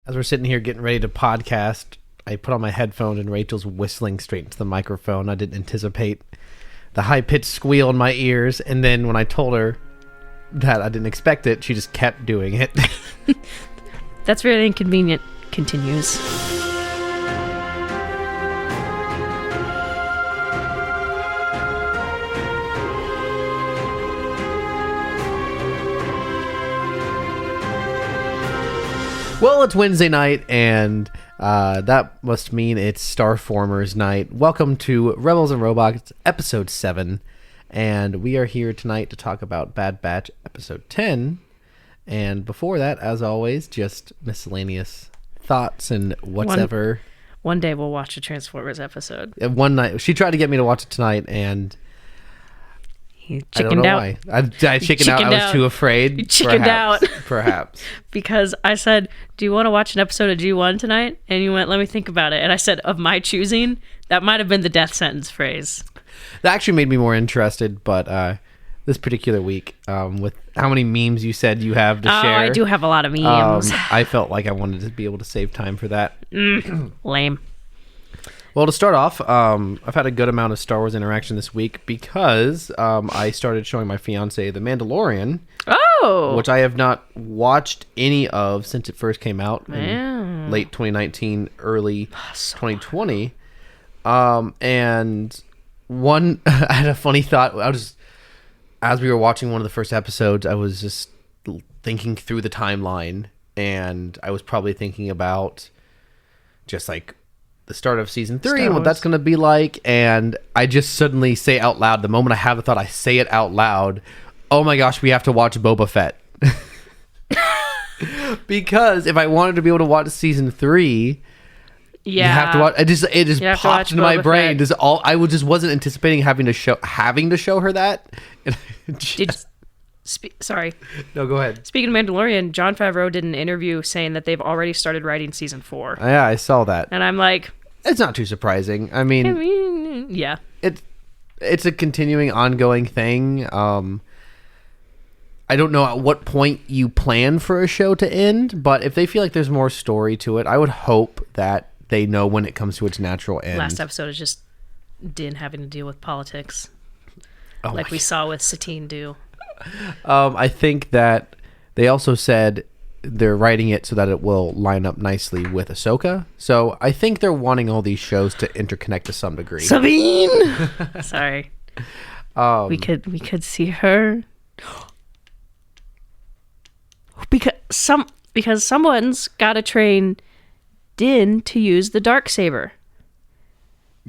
As we're sitting here getting ready to podcast, I put on my headphones and Rachel's whistling straight into the microphone. I didn't anticipate the high-pitched squeal in my ears, and then when I told her that I didn't expect it, she just kept doing it. That's very inconvenient. Continues. Well, it's Wednesday night, and that must mean it's Starformers night. Welcome to Rebels and Robots, Episode 7, and we are here tonight to talk about Bad Batch, Episode 10. And before that, as always, just miscellaneous thoughts and whatever. One day we'll watch a Transformers episode. One night, she tried to get me to watch it tonight, and You I don't know why. I chickened out. I was too afraid. You chickened out. Perhaps. Because I said, do you want to watch an episode of G1 tonight? And you went, let me think about it. And I said, of my choosing? That might have been the death sentence phrase. That actually made me more interested, but this particular week, with how many memes you said you have to share. I do have a lot of memes. I felt like I wanted to be able to save time for that. Lame. Well, to start off, I've had a good amount of Star Wars interaction this week because I started showing my fiance The Mandalorian. Oh! Which I have not watched any of since it first came out in late 2019, early 2020. And one, I had a funny thought. As we were watching one of the first episodes, I was just thinking through the timeline, and I was probably thinking about just like the start of season 3 and what that's going to be like. And I just suddenly say out loud, the moment I have the thought, I say it out loud. Oh my gosh, we have to watch Boba Fett. Because if I wanted to be able to watch season 3, you have to watch. It just popped into my brain. I just wasn't anticipating having to show her that. Sorry. No, go ahead. Speaking of Mandalorian, Jon Favreau did an interview saying that they've already started writing season 4. Yeah, I saw that. And I'm like, it's not too surprising. I mean, yeah. It's a continuing, ongoing thing. I don't know at what point you plan for a show to end, but if they feel like there's more story to it, I would hope that they know when it comes to its natural end. Last episode is just Din having to deal with politics. Like we saw with Satine do. I think that they also said they're writing it so that it will line up nicely with Ahsoka. So I think they're wanting all these shows to interconnect to some degree. Sabine! Sorry. We could see her. Because someone's got to train Din to use the Darksaber.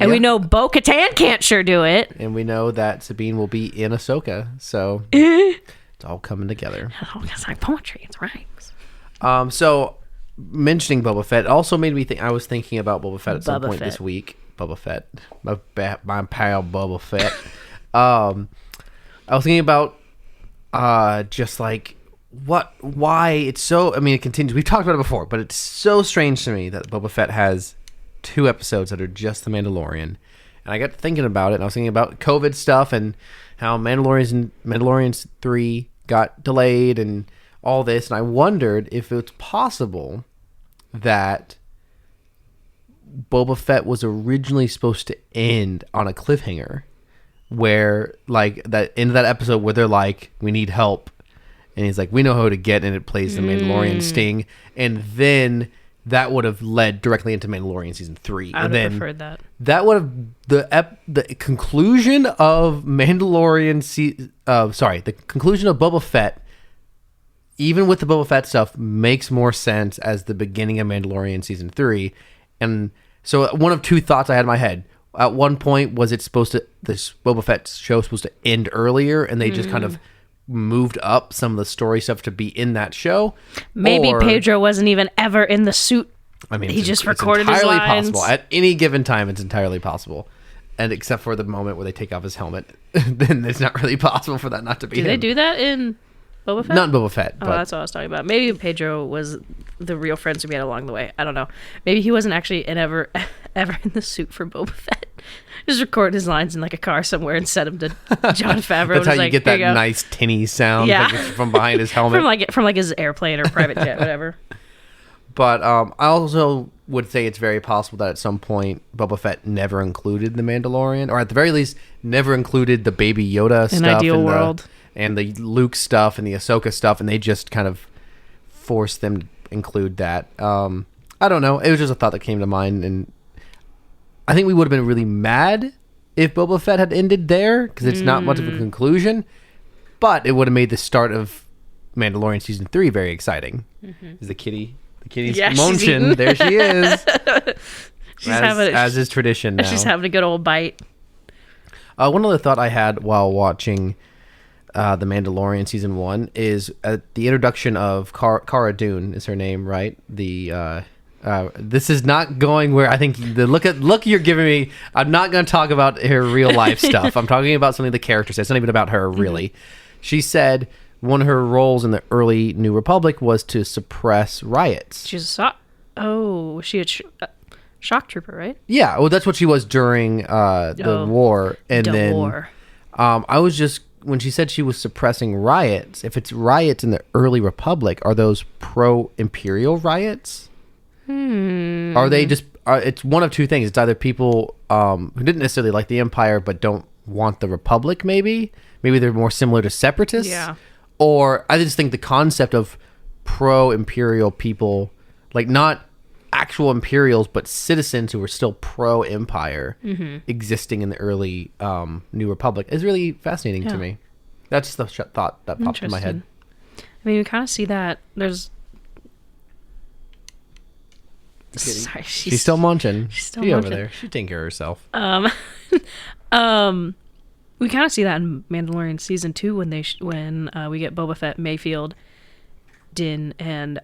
And we know Bo-Katan can't sure do it. And we know that Sabine will be in Ahsoka. So it's all coming together. Oh, it's like poetry. It's rhymes. So mentioning Boba Fett also made me think. I was thinking about Boba Fett at some point this week. Boba Fett. My pal Boba Fett. I was thinking about just like why it's so. I mean, it continues. We've talked about it before, but it's so strange to me that Boba Fett has 2 episodes that are just The Mandalorian. And I got thinking about it, and I was thinking about COVID stuff and how Mandalorian 3 got delayed and all this, and I wondered if it's possible that Boba Fett was originally supposed to end on a cliffhanger, where like that end of that episode where they're like, we need help, and he's like, we know how to get, and it plays the Mandalorian sting, and then that would have led directly into Mandalorian season 3. I would have preferred that. That would have the conclusion of Mandalorian. The conclusion of Boba Fett, even with the Boba Fett stuff, makes more sense as the beginning of Mandalorian season 3. And so one of 2 thoughts I had in my head. At one point, was it supposed to, this Boba Fett show supposed to end earlier, and they just kind of moved up some of the story stuff to be in that show? Maybe Pedro wasn't even ever in the suit. I mean, he just recorded his lines. Entirely possible. At any given time, it's entirely possible. And except for the moment where they take off his helmet, then it's not really possible for that not to be him. Do they do that in Boba Fett? Not in Boba Fett. Oh, that's what I was talking about. Maybe Pedro was the real friends we had along the way. I don't know. Maybe he wasn't actually ever in the suit for Boba Fett. Just record his lines in like a car somewhere and set him to Jon Favreau. That's how you get that nice tinny sound from behind his helmet. from like his airplane or private jet, whatever. But I also would say it's very possible that at some point Boba Fett never included the Mandalorian, or at the very least never included the Baby Yoda stuff. An ideal world. And the Luke stuff and the Ahsoka stuff, and they just kind of forced them to include that. I don't know. It was just a thought that came to mind, and I think we would have been really mad if Boba Fett had ended there, because it's not much of a conclusion, but it would have made the start of Mandalorian Season 3 very exciting. Is the kitty's munching. There she is. As is tradition now. She's having a good old bite. One other thought I had while watching The Mandalorian Season 1 is the introduction of Cara Dune is her name, right? This is not going where I think the look you're giving me. I'm not going to talk about her real life stuff. I'm talking about something the character said. It's not even about her, really. She said one of her roles in the early New Republic was to suppress riots. She's was she a shock trooper, right? Yeah, well, that's what she was during the war. And then I was just, when she said she was suppressing riots, if it's riots in the early Republic, are those pro-Imperial riots? Are they just, it's one of two things. It's either people who didn't necessarily like the Empire but don't want the Republic, maybe they're more similar to separatists. Yeah. Or I just think the concept of pro-Imperial people, like not actual Imperials but citizens who are still pro-Empire, existing in the early New Republic, is really fascinating to me. That's the thought that popped in my head. I mean, we kind of see that there's... Sorry, she's still munching. She's still munching. Over there. She's taking care of herself. We kind of see that in Mandalorian Season 2 when we get Boba Fett, Mayfield, Din, and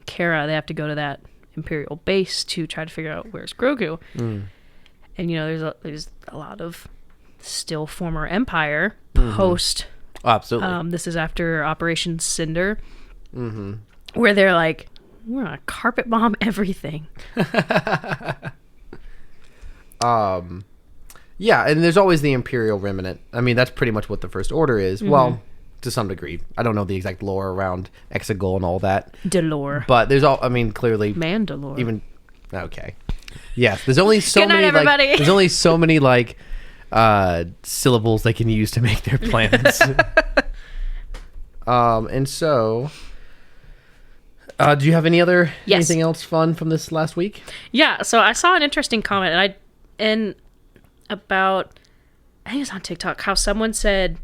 Cara. They have to go to that Imperial base to try to figure out where's Grogu. And there's a lot of still former Empire post. Oh, absolutely. This is after Operation Cinder, where they're like, we're gonna carpet bomb everything. Yeah, and there's always the Imperial remnant. I mean, that's pretty much what the First Order is. Well, to some degree. I don't know the exact lore around Exegol and all that. Delore. But there's clearly Mandalore. Even okay. Yes, there's only so Good night, many everybody. there's only so many syllables they can use to make their plans. And so do you have anything else fun from this last week? Yeah, so I saw an interesting comment about, I think it was on TikTok, how someone said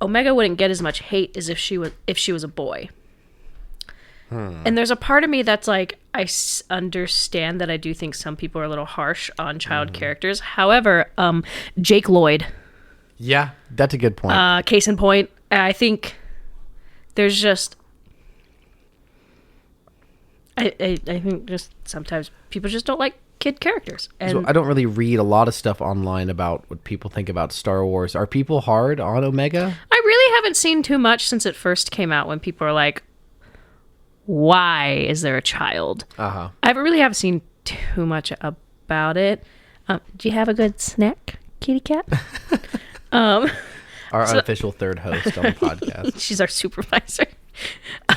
Omega wouldn't get as much hate as if she was a boy. And there's a part of me that's like, I understand that I do think some people are a little harsh on child characters. However, Jake Lloyd. Yeah, that's a good point. Case in point, I think there's just... I think just sometimes people just don't like kid characters. And so I don't really read a lot of stuff online about what people think about Star Wars. Are people hard on Omega? I really haven't seen too much since it first came out when people are like, why is there a child? I haven't seen too much about it. Do you have a good snack, kitty cat? Our unofficial third host on the podcast. She's our supervisor.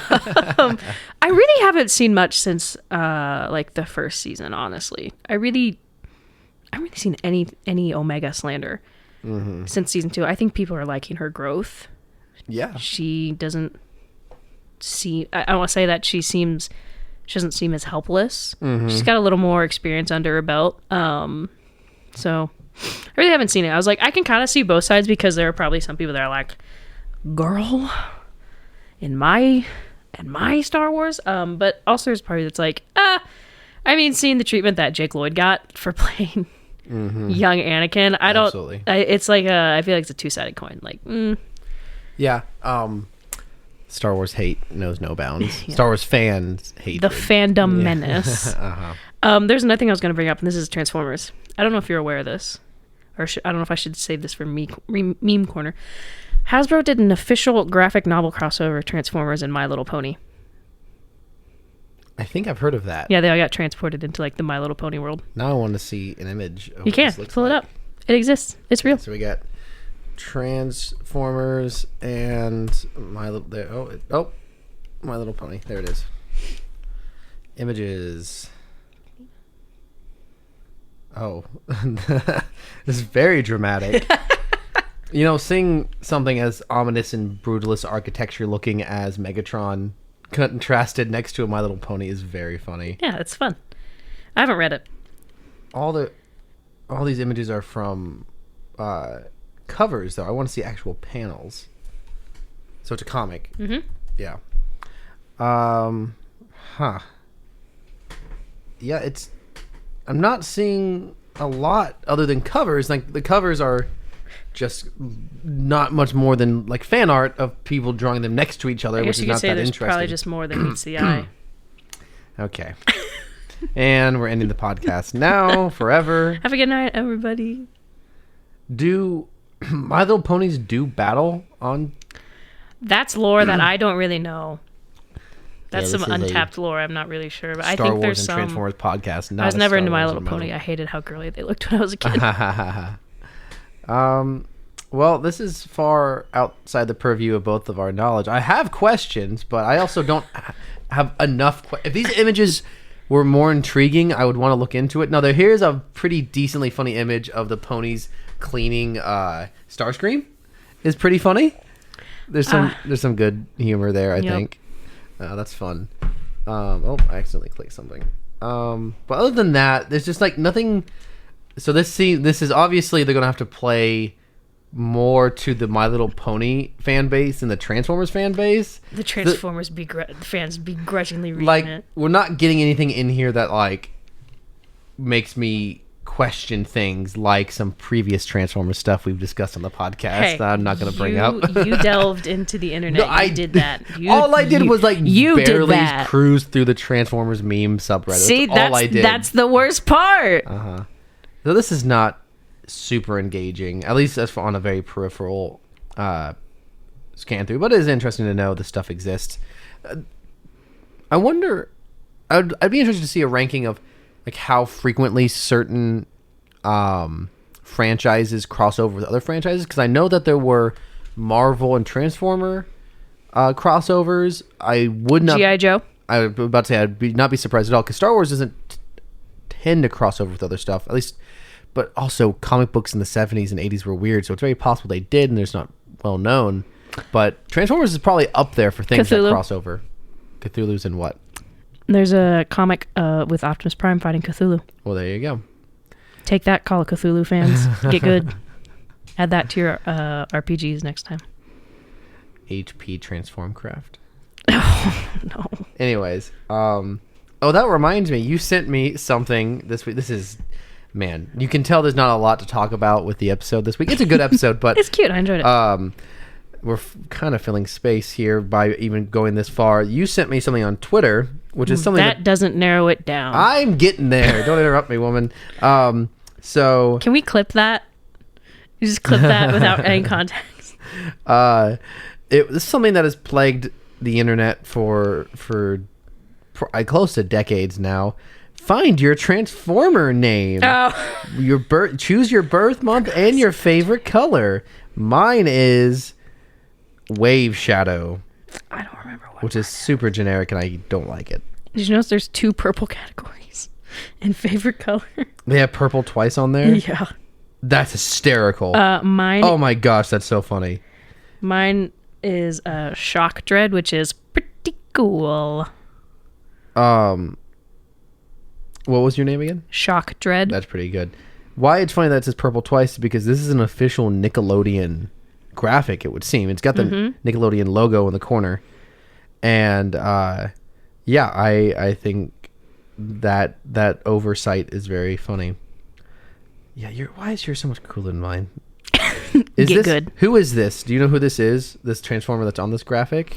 I really haven't seen much since the first season, honestly. I haven't really seen any Omega slander since season 2. I think people are liking her growth. Yeah. She doesn't seem, I don't want to say that she doesn't seem as helpless. She's got a little more experience under her belt. So I really haven't seen it. I was like, I can kind of see both sides, because there are probably some people that are like, girl, in my Star Wars, but also there's part that's like, seeing the treatment that Jake Lloyd got for playing young Anakin, Absolutely. It's like I feel like it's a two-sided coin. Like, yeah, Star Wars hate knows no bounds. Yeah. Star Wars fans hate the fandom menace. There's another thing I was going to bring up, and this is Transformers. I don't know if you're aware of this, or I don't know if I should save this for meme corner. Hasbro did an official graphic novel crossover of Transformers and My Little Pony. I think I've heard of that. Yeah, they all got transported into the My Little Pony world. Now I want to see an image of You can pull it up. It exists. It's real. So we got Transformers and My Little My Little Pony. There it is. Images. Oh, this is very dramatic. Seeing something as ominous and brutalist architecture looking as Megatron contrasted next to a My Little Pony is very funny. Yeah, it's fun. I haven't read it. All these images are from covers, though. I want to see actual panels. So it's a comic. Mm-hmm. Yeah. Yeah, I'm not seeing a lot other than covers. Like, the covers are just not much more than like fan art of people drawing them next to each other, which is not that interesting. Probably just more than meets the eye. Okay. And we're ending the podcast now, forever. Have a good night, everybody. Do My Little Ponies do battle on? That's lore that I don't really know. That's Yeah, some untapped lore. I'm not really sure, but I think Wars there's and some. Transformers podcast. I was never into My Little Pony. I hated how girly they looked when I was a kid. Well, this is far outside the purview of both of our knowledge. I have questions, but I also don't have enough. If these images were more intriguing, I would want to look into it. Now, here's a pretty decently funny image of the ponies cleaning Starscream. Is pretty funny. There's some good humor there, I think. That's fun. I accidentally clicked something. But other than that, there's just like nothing. So this is obviously they're gonna have to play more to the My Little Pony fan base than the Transformers fan base. The Transformers fans begrudgingly reading like, it. We're not getting anything in here that like makes me question things like some previous Transformers stuff we've discussed on the podcast that I'm not going to bring up. You delved into the internet. I did that. All I did was barely cruise through the Transformers meme subreddit. See, that's all I did. That's the worst part. So this is not super engaging, at least as on a very peripheral scan through, but it is interesting to know this stuff exists. I wonder, I'd be interested to see a ranking of like how frequently certain franchises cross over with other franchises, because I know that there were Marvel and Transformer crossovers. I would not G.I. Joe. I was about to say I'd not be surprised at all, because Star Wars doesn't tend to cross over with other stuff, at least. But also, comic books in the 70s and 80s were weird, so it's very possible they did, and there's not well known. But Transformers is probably up there for things that cross over. Cthulhu's in what? There's a comic with Optimus Prime fighting Cthulhu. Well, there you go. Take that, Call of Cthulhu fans. Get good. Add that to your RPGs next time. HP Transformcraft. Oh, no. Anyways, that reminds me. You sent me something this week. This is... Man, you can tell there's not a lot to talk about with the episode this week. It's a good episode, but... It's cute. I enjoyed it. We're kind of filling space here by even going this far. You sent me something on Twitter, which is something that doesn't narrow it down. I'm getting there. Don't interrupt me, woman. So... Can we clip that? You just clip that without any context. It's something that has plagued the internet for close to decades now. Find your Transformer name. Oh. Choose your birth month and your favorite color. Mine is Wave Shadow. I don't remember what. Which is super generic, and I don't like it. Did you notice there's 2 purple categories in favorite color? They have purple twice on there? Yeah. That's hysterical. Mine. Oh my gosh, that's so funny. Mine is Shock Dread, which is pretty cool. What was your name again? Shock Dread. That's pretty good. Why it's funny that it says purple twice is because this is an official Nickelodeon graphic, it would seem. It's got the Nickelodeon logo in the corner. And I think that oversight is very funny. Yeah, why is yours so much cooler than mine? Good. Who is this? Do you know who this is? This Transformer that's on this graphic?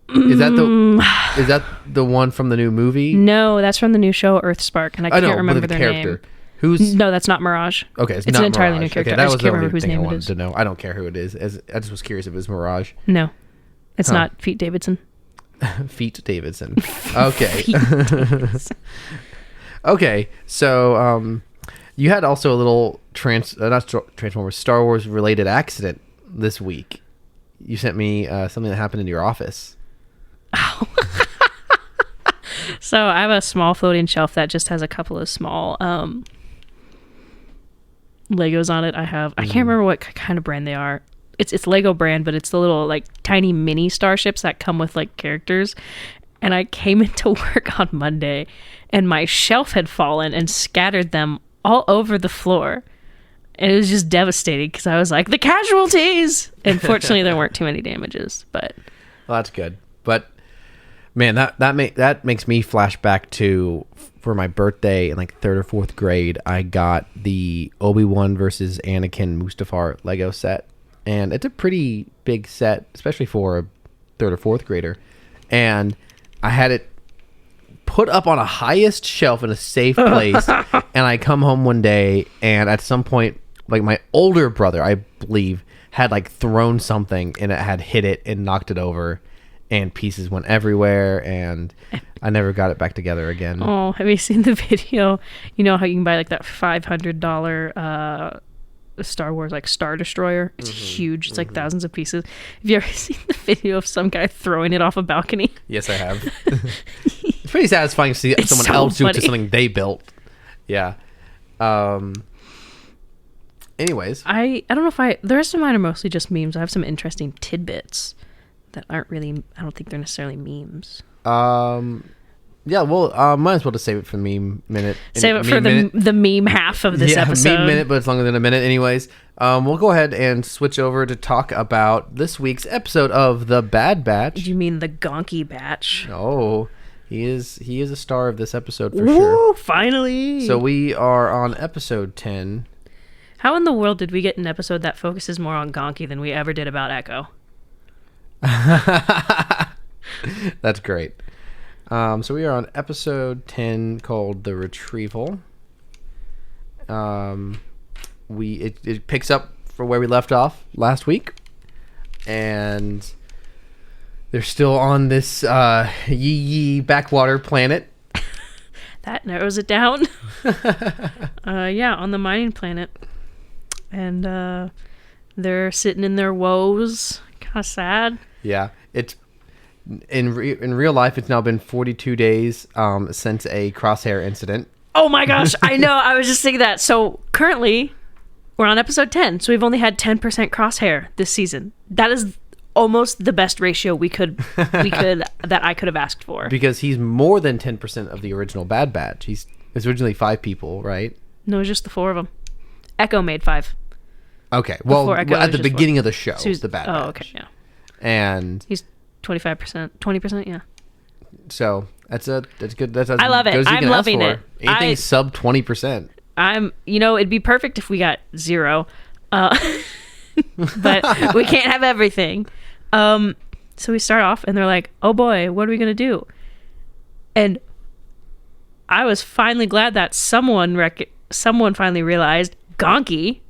Is that the one from the new movie? No, that's from the new show Earthspark, and I can't remember their name. No, that's not Mirage. Okay, it's an entirely new Okay, character. that I just was can't the remember only whose thing I name it wanted is. to know. I don't care who it is. I just was curious if it was Mirage. No, it's not Pete Davidson. Feet Davidson. Okay. Okay, so you had also a little Transformers, Star Wars related accident this week. You sent me something that happened in your office. So I have a small floating shelf that just has a couple of small Legos on it. I can't remember what kind of brand they are. It's Lego brand, but it's the little like tiny mini starships that come with like characters. And I came into work on Monday and my shelf had fallen and scattered them all over the floor. And it was just devastating because I was like, the casualties! And fortunately, there weren't too many damages. But well, that's good. But man, that makes me flash back to for my birthday in like 3rd or 4th grade. I got the Obi-Wan versus Anakin Mustafar Lego set, and it's a pretty big set, especially for a 3rd or 4th grader. And I had it put up on a highest shelf in a safe place. And I come home one day, and at some point, like my older brother, I believe, had like thrown something, and it had hit it and knocked it over, and pieces went everywhere, and I never got it back together again. Oh, have you seen the video? You know how you can buy like that $500 Star Wars like Star Destroyer? It's huge. It's like thousands of pieces. Have you ever seen the video of some guy throwing it off a balcony? Yes, I have. It's pretty satisfying to see someone else do it to something they built. Yeah. Anyways, I don't know if the rest of mine are mostly just memes. I have some interesting tidbits that aren't really, I don't think they're necessarily memes. Yeah, well, might as well just save it for the meme minute. Save it for the meme half of this episode. Yeah, meme minute, but it's longer than a minute anyways. We'll go ahead and switch over to talk about this week's episode of The Bad Batch. You mean the Gonky Batch? Oh, he is a star of this episode for sure. Finally! So we are on episode 10. How in the world did we get an episode that focuses more on Gonky than we ever did about Echo? That's great. So we are on episode 10 called The Retrieval. It picks up from where we left off last week, and they're still on this yee backwater planet. That narrows it down. Yeah, on the mining planet. And they're sitting in their woes. Kind of sad. Yeah, it's in real life. It's now been 42 days since a crosshair incident. Oh my gosh, I know. I was just thinking that. So currently, we're on episode 10. So we've only had 10% crosshair this season. That is almost the best ratio that I could have asked for. Because he's more than 10% of the original Bad Batch. It's originally 5 people, right? No, just the 4 of them. Echo made 5. Okay, well, at the beginning of the show, so the Bad Batch. Oh, okay, yeah. And he's 25%, 20%, yeah. So that's good. I love it. I'm loving it. Anything sub 20%. It'd be perfect if we got 0, but we can't have everything. So we start off, and they're like, "Oh boy, what are we gonna do?" And I was finally glad that someone finally realized Gonky.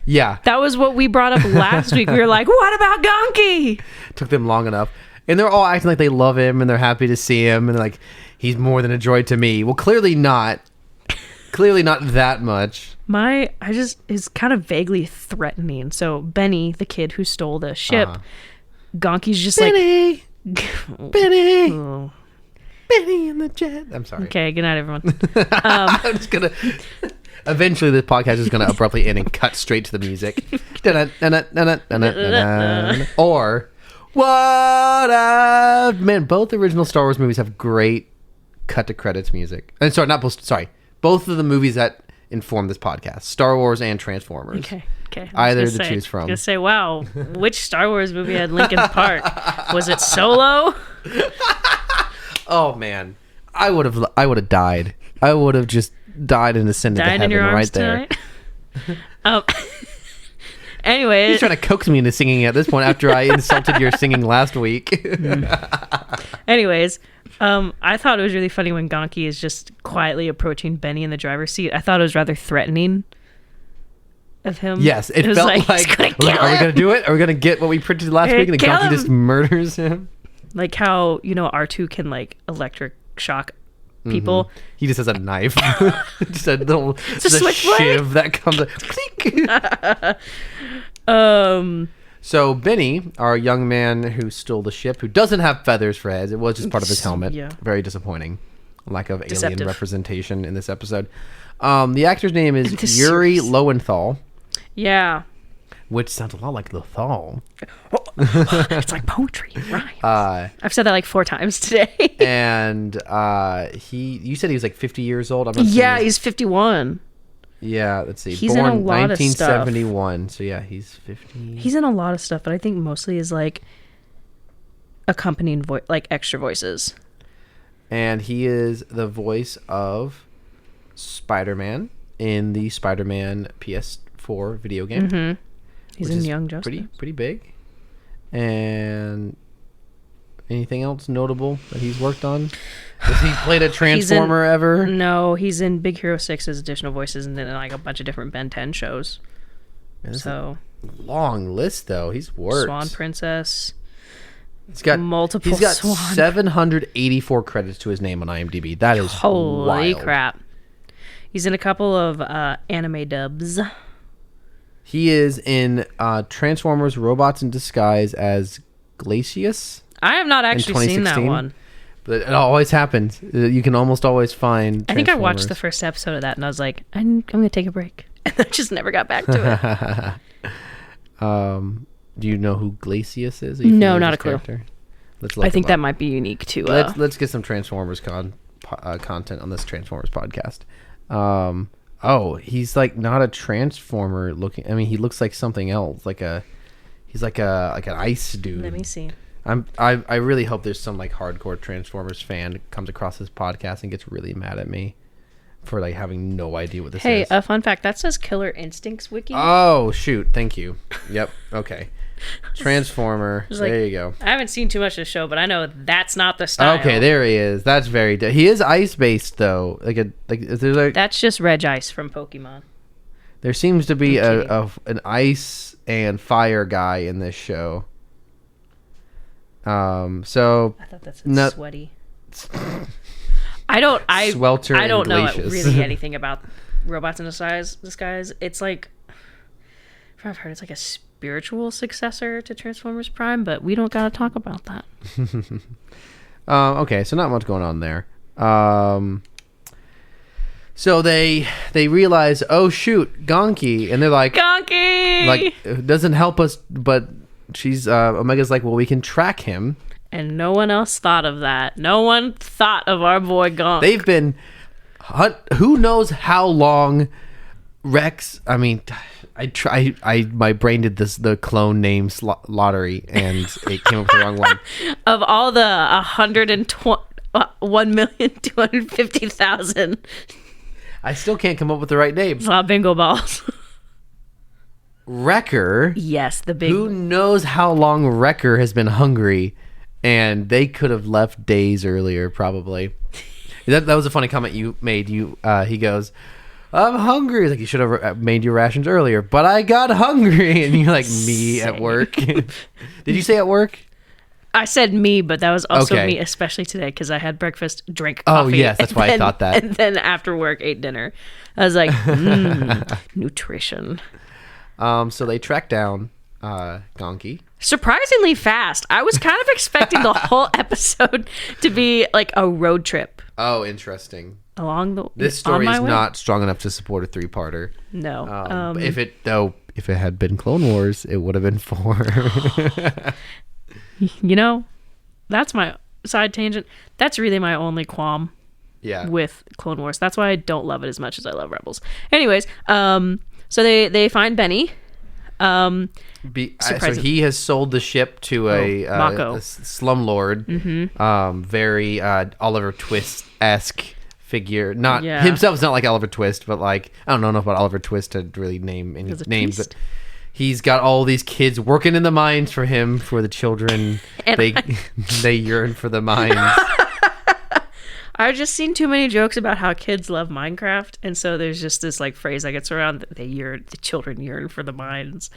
Yeah. That was what we brought up last week. We were like, what about Gonky? Took them long enough. And they're all acting like they love him and they're happy to see him. And they're like, he's more than a droid to me. Well, clearly not. Clearly not that much. Is kind of vaguely threatening. So Benny, the kid who stole the ship, Gonky's just Benny! like... Benny! Oh. Benny in the jet. I'm sorry. Okay, good night, everyone. I'm just going to... Eventually, the podcast is going to abruptly end and cut straight to the music. Or, what up? Man, both original Star Wars movies have great cut to credits music. And both of the movies that inform this podcast, Star Wars and Transformers. Okay. Either to choose from. I was going to say, wow, which Star Wars movie had Linkin Park? Was it Solo? Oh, man. I would have died. I would have just died and ascended to heaven right there. Anyway, he's trying to coax me into singing at this point after I insulted your singing last week. Anyways, I thought it was really funny when Gonky is just quietly approaching Benny in the driver's seat. I thought it was rather threatening of him. Yes, it felt like are we going to do it? Are we going to get what we printed last week and Gonky just murders him? Like how, R2 can like electric shock people. Mm-hmm. He just has a knife. Just a little shiv that comes. Clink. So Benny, our young man who stole the ship, who doesn't have feathers for heads, it was just part of his helmet. Yeah. Very disappointing. Lack of Deceptive. alien representation in this episode. The actor's name is This Yuri series. Lowenthal, Yeah. which sounds a lot like Lothal. It's like poetry. Right. I've said that like 4 times today. And you said he was like 50 years old. I'm not Yeah, he's 51. Yeah, let's see. He's Born in a lot of 1971. So yeah, he's 50. He's in a lot of stuff, but I think mostly is like accompanying like extra voices. And he is the voice of Spider-Man in the Spider-Man PS4 video game. Mm-hmm. He's in Young Justice. Pretty big. And anything else notable that he's worked on? Has he played a Transformer ever? No, he's in Big Hero 6 as additional voices and then like a bunch of different Ben 10 shows. So long list though. He's worked. Swan Princess. He's got multiple. He's got Swan. 784 credits to his name on IMDb. That is holy wild. crap. He's in a couple of anime dubs. He is in Transformers Robots in Disguise as Glacius. I have not actually seen that one. But it always happens. You can almost always find I think I watched the first episode of that and I was like, I'm going to take a break. And I just never got back to it. Do you know who Glacius is? No, not a clue. Let's I think that might be unique to... Let's get some Transformers content on this Transformers podcast. He's like not a Transformer looking. I mean, he looks like something else. He's like an ice dude. Let me see. I really hope there's some like hardcore Transformers fan that comes across this podcast and gets really mad at me for like having no idea what this is. Hey, a fun fact. That says Killer Instincts Wiki. Oh, shoot. Thank you. Yep. Okay. Transformer. There you go. I haven't seen too much of the show, but I know that's not the style. Okay, there he is. That's very... he is ice-based, though. That's just Reg Ice from Pokemon. There seems to be an ice and fire guy in this show. So... I thought that said sweaty. Swelter I don't know glacious. really anything about Robots in Disguise. It's like... I've heard it's like a spiritual successor to Transformers Prime, but we don't gotta talk about that. Okay, so not much going on there. So they realize, oh shoot, Gonki, and they're like, Gonki, like it doesn't help us, but she's Omega's like, well, we can track him, and no one else thought of that. No one thought of our boy Gonk. They've been, who knows how long, Rex. I mean. My brain did the clone names lottery, and it came up with the wrong one. Of all the 1,250,000, I still can't come up with the right name. it's a lot of bingo balls. Wrecker. Yes, the big. Who knows how long Wrecker has been hungry, and they could have left days earlier, probably. That was a funny comment you made. He goes, I'm hungry. Like, you should have made your rations earlier, but I got hungry. And you're like, me at work. Did you say at work? I said me, but that was also me, especially today, because I had breakfast, drank coffee. Oh, yes, that's why I thought that. And then after work, ate dinner. I was like, nutrition. So they track down Gonki. Surprisingly fast. I was kind of expecting the whole episode to be like a road trip. Oh, interesting. This story is not strong enough to support a 3-parter. No. If it had been Clone Wars, it would have been 4. That's my side tangent. That's really my only qualm. Yeah. With Clone Wars. That's why I don't love it as much as I love Rebels. Anyways, so they find Benny. So he has sold the ship to a slumlord. Very Oliver Twist-esque figure. Himself's not like Oliver Twist, but like, I don't know enough about Oliver Twist to really name any names, but he's got all these kids working in the mines for him, for the children. They yearn for the mines. I've just seen too many jokes about how kids love Minecraft, and so there's just this like phrase that gets around that the children yearn for the mines.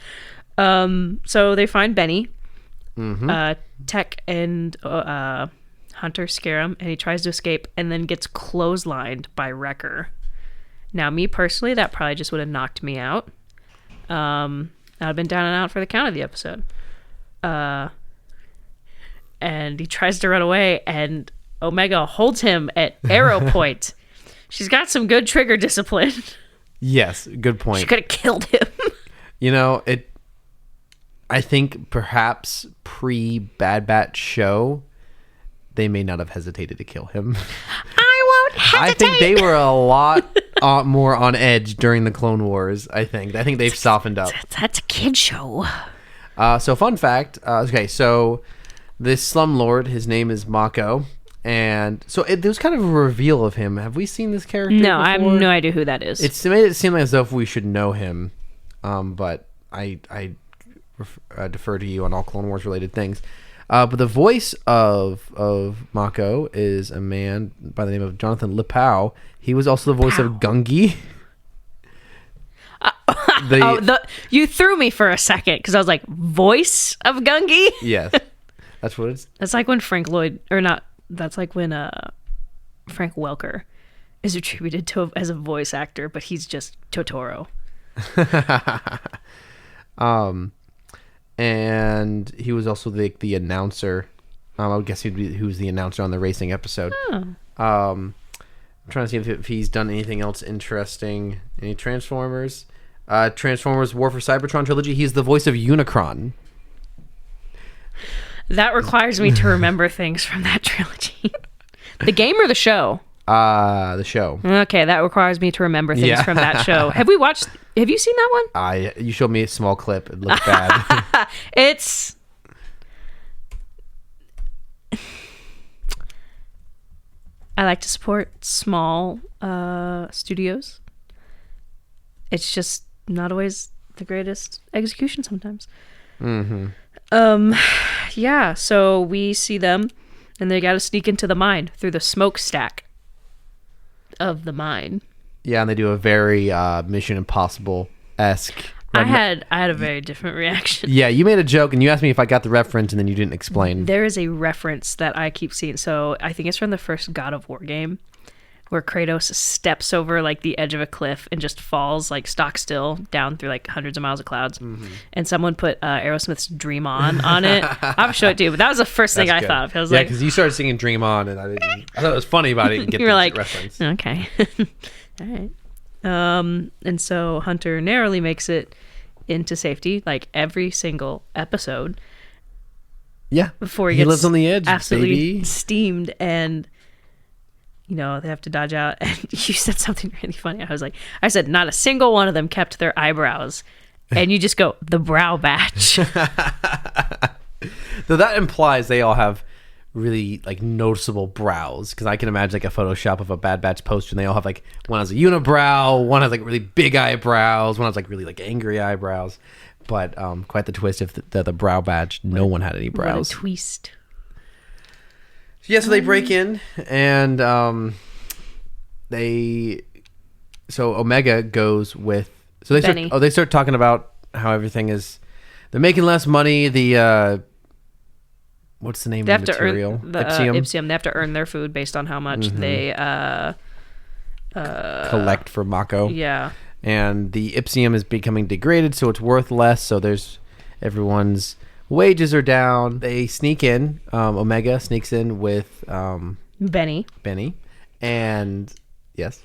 So they find Benny. Tech and Hunter scare him, and he tries to escape and then gets clotheslined by Wrecker. Now, me personally, that probably just would have knocked me out. I'd have been down and out for the count of the episode. And he tries to run away, and Omega holds him at arrow point. She's got some good trigger discipline. Yes, good point. She could have killed him. I think perhaps pre-Bad Batch show, they may not have hesitated to kill him. I won't hesitate. I think they were a lot more on edge during the Clone Wars, I think. I think they've softened up. That's a kid show. So fun fact. So this slumlord, his name is Mako. And so there was kind of a reveal of him. Have we seen this character before? I have no idea who that is. It's made it seem as though we should know him. But I defer to you on all Clone Wars related things. But the voice of Mako is a man by the name of Jonathan Lipow. He was also the voice of Gungi. You threw me for a second because I was like, voice of Gungi? Yes. That's what it's... That's like when Frank Welker is attributed to as a voice actor, but he's just Totoro. And he was also the announcer. I would guess he was the announcer on the racing episode. Oh. I'm trying to see if he's done anything else interesting. Any Transformers? Transformers War for Cybertron trilogy. He's the voice of Unicron. That requires me to remember things from that trilogy. The game or the show? The show. Okay, that requires me to remember things from that show. Have you seen that one? You showed me a small clip. It looked bad. I like to support small studios. It's just not always the greatest execution sometimes. Mm-hmm. Yeah, so we see them, and they got to sneak into the mine through the smokestack of the mine. Yeah, and they do a very Mission Impossible-esque. I had a very different reaction. Yeah, you made a joke, and you asked me if I got the reference, and then you didn't explain. There is a reference that I keep seeing. So I think it's from the first God of War game, where Kratos steps over like the edge of a cliff and just falls like stock still down through like hundreds of miles of clouds. Mm-hmm. And someone put Aerosmith's Dream On it. I'll show it to you, but that was the first thing I thought of. I was like, because you started singing Dream On, and I thought it was funny, but I didn't get the reference. Okay. All right. And so Hunter narrowly makes it into safety like every single episode. Yeah. Before he gets lives on the edge, absolutely steamed, and they have to dodge out. And you said something really funny. I said, not a single one of them kept their eyebrows. And you just go, the brow batch. So that implies they all have really like noticeable brows, because I can imagine like a Photoshop of a Bad Batch poster, and they all have like, one has a unibrow, one has like really big eyebrows, one has like really like angry eyebrows. But quite the twist if the brow batch, no one had any brows. What a twist. Yeah, so they break in, and so Omega goes with, so they start talking about how everything is, they're making less money. The what's the name of the material? Ipsium. They have to earn their food based on how much they collect for Mako. Yeah. And the Ipsium is becoming degraded, so it's worth less. So everyone's wages are down. They sneak in. Omega sneaks in with Benny. And yes,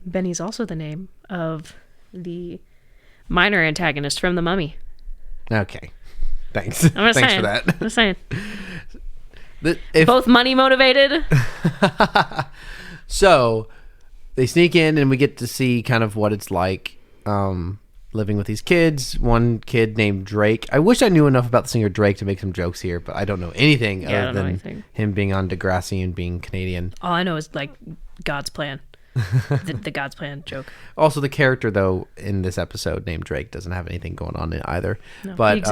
Benny's also the name of the minor antagonist from The Mummy. Okay, thanks. Thanks for that. I'm just saying. Both money motivated. So they sneak in, and we get to see kind of what it's like living with these kids. One kid named Drake. I wish I knew enough about the singer Drake to make some jokes here, but I don't know anything other than him being on Degrassi and being Canadian. All I know is like God's plan. the God's plan joke. Also, the character though in this episode named Drake doesn't have anything going on in either. No, but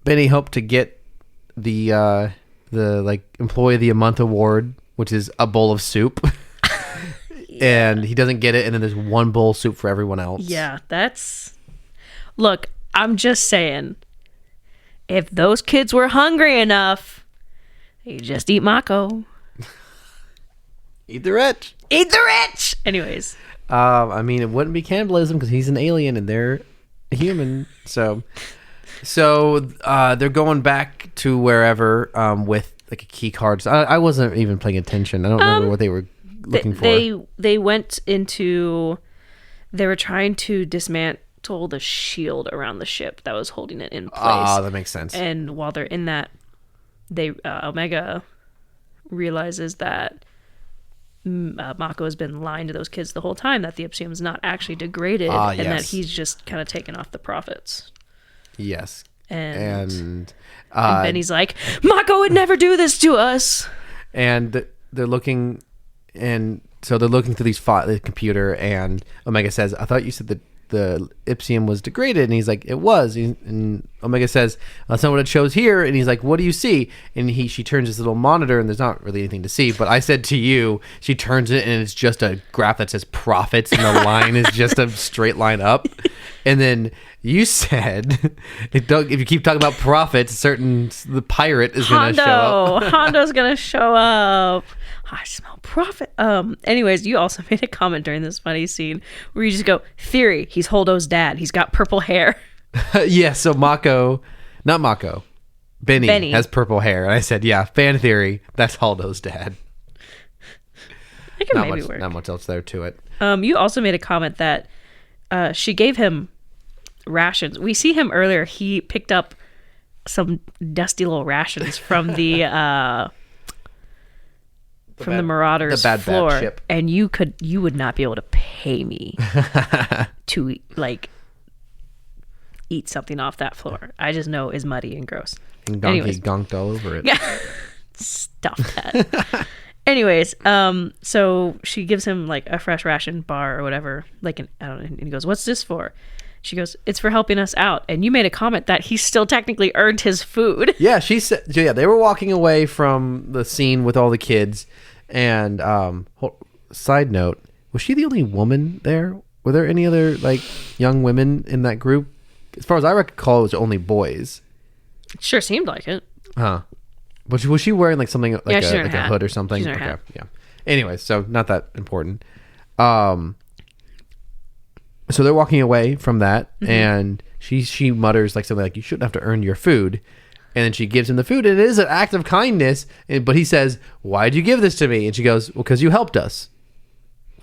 Benny hoped to get the like Employee of the Month award, which is a bowl of soup. And he doesn't get it, and then there's one bowl of soup for everyone else. Yeah, look, I'm just saying, if those kids were hungry enough, you just eat Mako. Eat the rich. Eat the rich! Anyways. I mean, it wouldn't be cannibalism because he's an alien and they're human. So they're going back to wherever with like a key card. So I wasn't even paying attention. I don't remember what they were looking for. They went into. They were trying to dismantle the shield around the ship that was holding it in place. Ah, that makes sense. And while they're in that, they Omega realizes that Mako has been lying to those kids the whole time, that the Ipsium is not actually degraded, and that he's just kind of taken off the profits. Yes. And Benny's like, Mako would never do this to us. And they're looking, and so they're looking through the computer, and Omega says, I thought you said that the Ipsium was degraded. And he's like, it was. And Omega says, that's not what it shows here. And he's like, what do you see? And she turns this little monitor, and there's not really anything to see. But I said to you, she turns it, and it's just a graph that says profits, and the line is just a straight line up. And then you said, if you keep talking about profits, the pirate is going to show up. Hondo's going to show up. I smell profit. Anyways, you also made a comment during this funny scene where you just go, theory, he's Holdo's dad. He's got purple hair. Yeah, so Benny has purple hair. And I said, yeah, fan theory, that's Holdo's dad. I can maybe work. Not much else there to it. You also made a comment that she gave him rations. We see him earlier. He picked up some dusty little rations from the Marauders' floor, ship. And you would not be able to pay me to eat something off that floor. I just know it's muddy and gross. And Donkey gonked all over it. Yeah, stop that. Anyways, so she gives him like a fresh ration bar or whatever, I don't know, and he goes, "What's this for?" She goes, "It's for helping us out." And you made a comment that he still technically earned his food. Yeah, she said. Yeah, they were walking away from the scene with all the kids. And side note, was she the only woman there? Were there any other young women in that group? As far as I recall, it was only boys. It sure seemed like it. Huh. Was she wearing something like a hood or something? She's wearing a hat. Yeah. Anyway, so not that important. So they're walking away from that, and she mutters something like, "You shouldn't have to earn your food." And then she gives him the food, and it is an act of kindness. But he says, "Why'd you give this to me?" And she goes, "Well, because you helped us."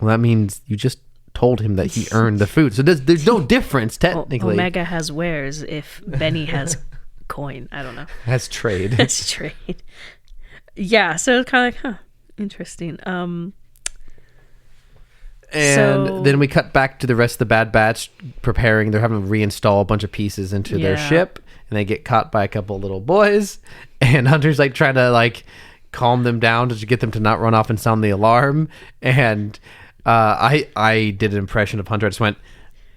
Well, that means you just told him that he earned the food. So there's no difference, technically. Omega has wares if Benny has coin. I don't know. That's trade. That's trade. Yeah, so it's kind of interesting. And then we cut back to the rest of the Bad Batch preparing. They're having to reinstall a bunch of pieces into their ship. And they get caught by a couple of little boys, and Hunter's trying to calm them down to get them to not run off and sound the alarm. And I did an impression of Hunter. I just went,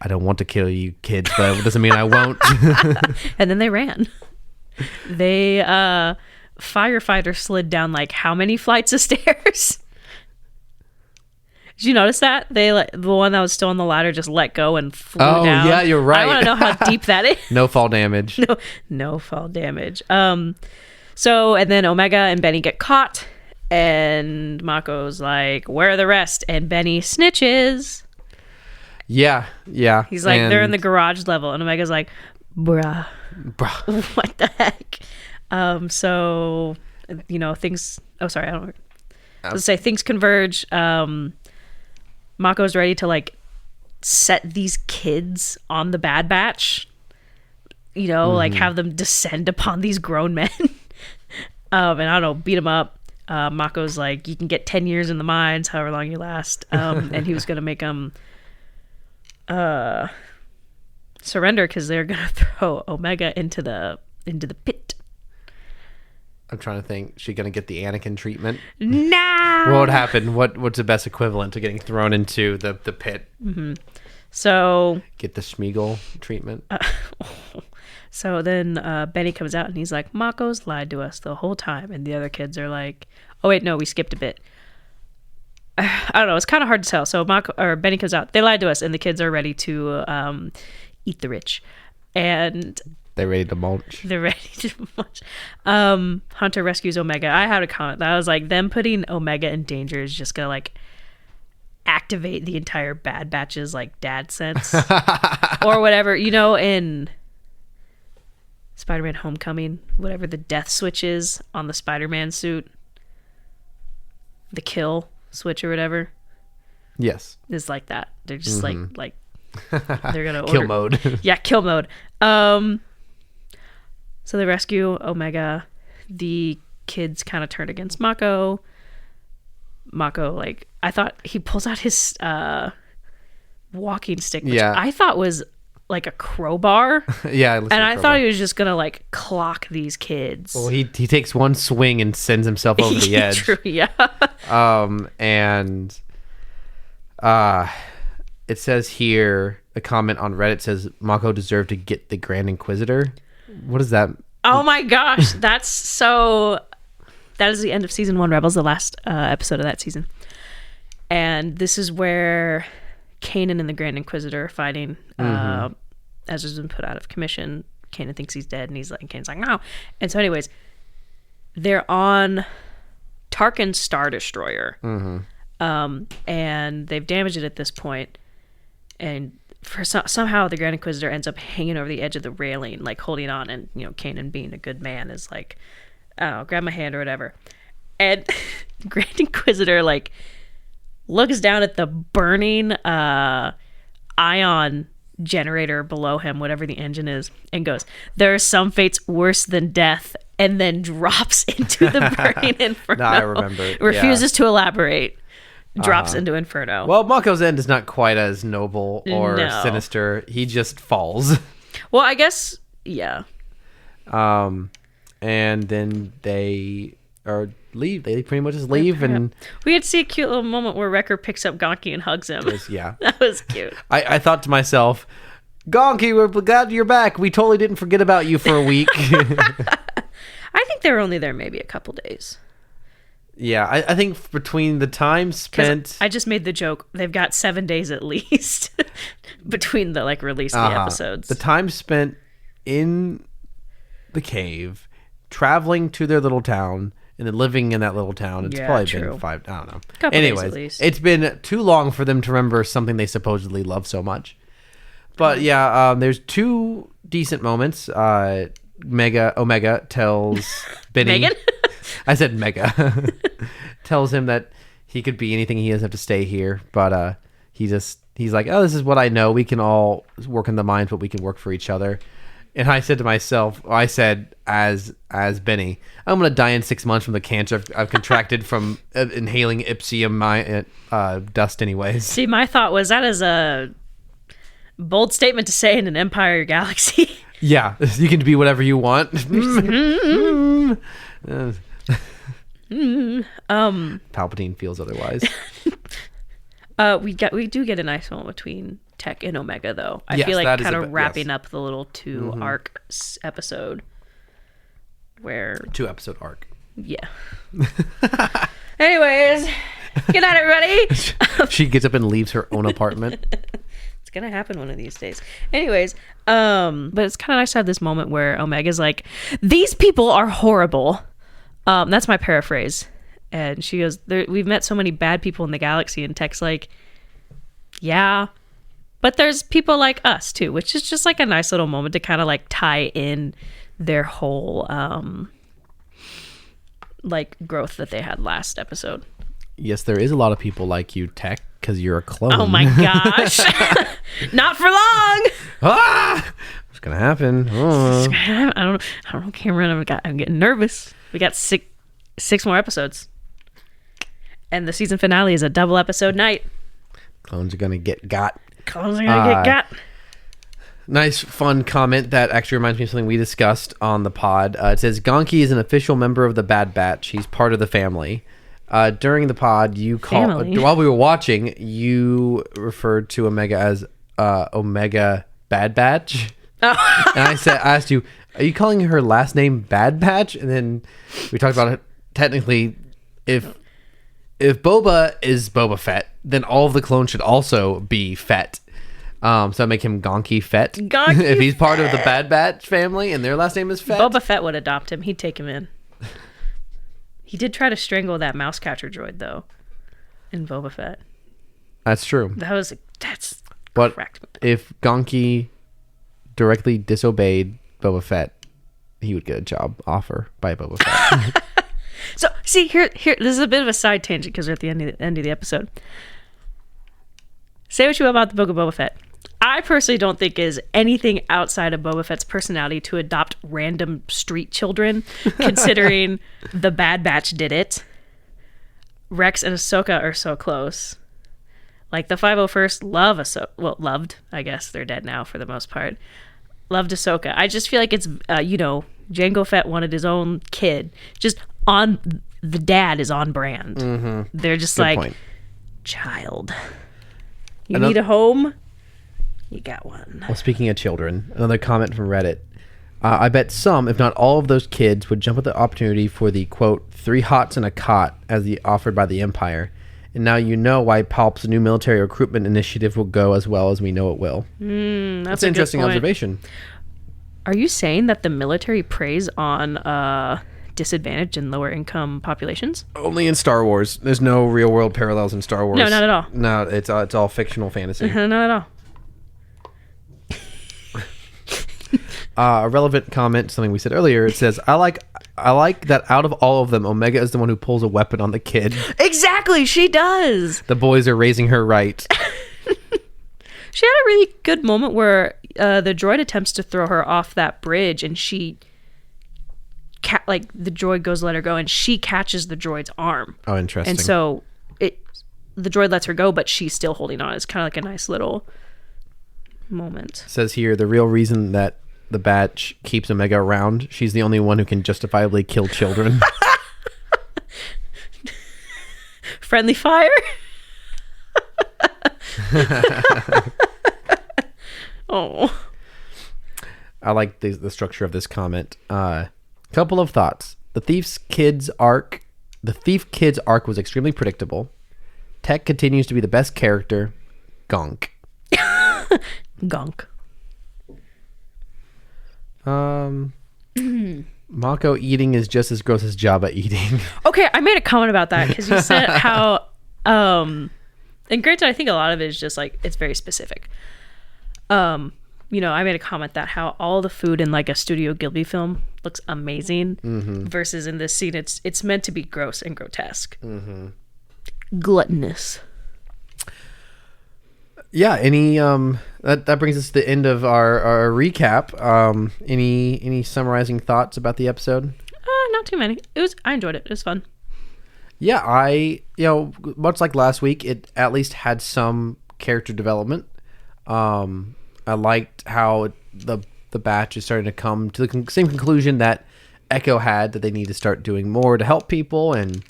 "I don't want to kill you kids, but it doesn't mean I won't." And then they ran. They firefighter slid down how many flights of stairs? Did you notice that? The one that was still on the ladder just let go and flew down. Oh, yeah, you're right. I want to know how deep that is. No fall damage. No fall damage. So, and then Omega and Benny get caught, and Mako's like, "Where are the rest?" And Benny snitches. Yeah. He's like, "They're in the garage level," and Omega's like, bruh. What the heck? So, things... Oh, sorry, I don't... Let's say things converge. Mako's ready to set these kids on the Bad Batch, have them descend upon these grown men, and I don't know, beat them up. Mako's like, you can get 10 years in the mines, however long you last, and he was gonna make them surrender because they're gonna throw Omega into the pit. I'm trying to think. Is she gonna get the Anakin treatment? No. What would happen? What's the best equivalent to getting thrown into the pit? Mm-hmm. So get the Schmeagol treatment. So then Benny comes out and he's like, "Mako's lied to us the whole time," and the other kids are like, "Oh wait, no, we skipped a bit." I don't know. It's kind of hard to tell. So Benny comes out. They lied to us, and the kids are ready to eat the rich, and. They're ready to munch. Hunter rescues Omega. I had a comment that I was like, them putting Omega in danger is just gonna activate the entire Bad Batch's like dad sense or whatever, in Spider-Man Homecoming, whatever the death switch is on the Spider-Man suit, the kill switch or whatever. Yes. Is like that. They're just like they're gonna kill mode. Yeah, kill mode. So they rescue Omega. The kids kind of turn against Mako. Mako, like, I thought he pulls out his walking stick, which I thought was like a crowbar. Yeah, and I thought he was just gonna like clock these kids. Well, he takes one swing and sends himself over the edge. True, yeah. And it says here, a comment on Reddit says Mako deserved to get the Grand Inquisitor. What is that? Oh my gosh, that is the end of season 1 Rebels, the last episode of that season. And this is where Kanan and the Grand Inquisitor are fighting. Ezra's been put out of commission. Kanan thinks he's dead, and Kanan's like, no. And so anyways, they're on Tarkin's Star Destroyer. And they've damaged it at this point. And somehow the Grand Inquisitor ends up hanging over the edge of the railing, like holding on. And, Kanan, being a good man, is like, oh, grab my hand or whatever. And Grand Inquisitor like looks down at the burning ion generator below him, whatever the engine is, and goes, there are some fates worse than death, and then drops into the burning inferno. No, I remember. Refuses to elaborate. Drops into Inferno. Well, Mako's end is not quite as noble or sinister. He just falls. Well, I guess, yeah. And then they leave. They pretty much just leave. And we had to see a cute little moment where Wrecker picks up Gonki and hugs him. Yeah. That was cute. I thought to myself, Gonki, we're glad you're back. We totally didn't forget about you for a week. I think they were only there maybe a couple days. Yeah, I think between the time spent... I just made the joke. They've got 7 days at least between the release of the episodes. The time spent in the cave, traveling to their little town, and then living in that little town. It's probably been 5... I don't know. Couple days at least. It's been too long for them to remember something they supposedly love so much. But there's 2 decent moments. Omega tells Benny... Megan? I said Mega. Tells him that he could be anything. He doesn't have to stay here. But he's like, oh, this is what I know. We can all work in the mines, but we can work for each other. And I said to myself, as Benny, I'm going to die in 6 months from the cancer I've contracted from inhaling Ipsium dust anyways. See, my thought was that is a bold statement to say in an Empire Galaxy. Yeah, you can be whatever you want. Palpatine feels otherwise. We do get a nice moment between Tech and Omega, though. I feel like kind of wrapping up the little 2 arc episode where 2 episode arc. Yeah. Anyways, good night, everybody. She gets up and leaves her own apartment. It's gonna happen one of these days. Anyways, but it's kind of nice to have this moment where Omega's like, these people are horrible. That's my paraphrase. And she goes, we've met so many bad people in the galaxy, and Tech's like, yeah, but there's people like us too, which is just like a nice little moment to kind of like tie in their whole growth that they had last episode. Yes, there is a lot of people like you, Tech, because you're a clone. Oh my gosh. Not for long. What's gonna happen? Oh. I don't know, Cameron. I'm getting nervous. We got six more episodes, and the season finale is a double episode night. Clones are gonna get got. Nice, fun comment that actually reminds me of something we discussed on the pod. It says Gonki is an official member of the Bad Batch. He's part of the family. During the pod, while we were watching, you referred to Omega as Omega Bad Batch. Oh. And I asked you, are you calling her last name Bad Batch? And then we talked about it. Technically, if Boba is Boba Fett, then all of the clones should also be Fett. So make him Gonki Fett. If he's part of the Bad Batch family and their last name is Fett. Boba Fett would adopt him. He'd take him in. He did try to strangle that mouse catcher droid, though, in Boba Fett. That's true. That's but correct. If Gonki directly disobeyed Boba Fett, he would get a job offer by Boba Fett. So see here this is a bit of a side tangent because we're at the end of the episode. Say what you will about the Book of Boba Fett. I personally don't think is anything outside of Boba Fett's personality to adopt random street children, considering the Bad Batch did it. Rex and Ahsoka are so close. Like the 501st love Ahsoka. Well, loved. I guess they're dead now for the most part. Loved Ahsoka. I just feel like it's, Jango Fett wanted his own kid. Just the dad is on brand. Mm-hmm. They're just Good like, point. Child. You need a home? You got one. Well, speaking of children, another comment from Reddit. I bet some, if not all of those kids would jump at the opportunity for the, quote, 3 hots and a cot as the offered by the Empire. And now you know why Palp's new military recruitment initiative will go as well as we know it will. That's an interesting observation. Are you saying that the military preys on disadvantaged and lower income populations? Only in Star Wars. There's no real world parallels in Star Wars. No, not at all. No, it's all fictional fantasy. Not at all. A relevant comment, something we said earlier. It says, I like that out of all of them, Omega is the one who pulls a weapon on the kid. Exactly, she does. The boys are raising her right. She had a really good moment where the droid attempts to throw her off that bridge, and the droid goes to let her go, and she catches the droid's arm. Oh, interesting. And so the droid lets her go, but she's still holding on. It's kind of like a nice little moment. It says here, the real reason that the Batch keeps Omega around, she's the only one who can justifiably kill children. Friendly fire? Oh. I like the structure of this comment. Couple of thoughts. The Thief Kid's arc was extremely predictable. Tech continues to be the best character. Gonk. Gonk. Mako eating is just as gross as Jabba eating. Okay, I made a comment about that because you said how, and granted, I think a lot of it is just like, it's very specific. I made a comment that how all the food in like a Studio Ghibli film looks amazing versus in this scene, it's meant to be gross and grotesque. Mm-hmm. Gluttonous. Yeah, that brings us to the end of our recap. Any summarizing thoughts about the episode? Not too many. I enjoyed it. It was fun. Yeah, much like last week, it at least had some character development. I liked how the Batch is starting to come to the same conclusion that Echo had, that they need to start doing more to help people, and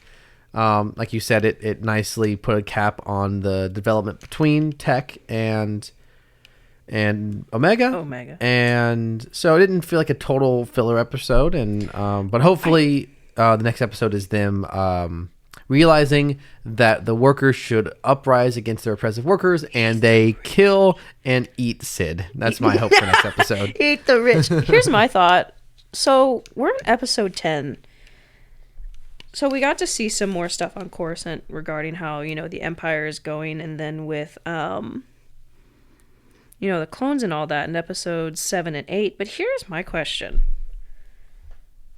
like you said, it nicely put a cap on the development between Tech and Omega. And so it didn't feel like a total filler episode, and but hopefully the next episode is them realizing that the workers should uprise against their oppressive workers, and they kill and eat Sid. That's my hope for next episode. Eat the rich. Here's my thought. So we're in episode 10. So we got to see some more stuff on Coruscant regarding how, the Empire is going, and then with, the clones and all that in episodes 7 and 8. But here's my question.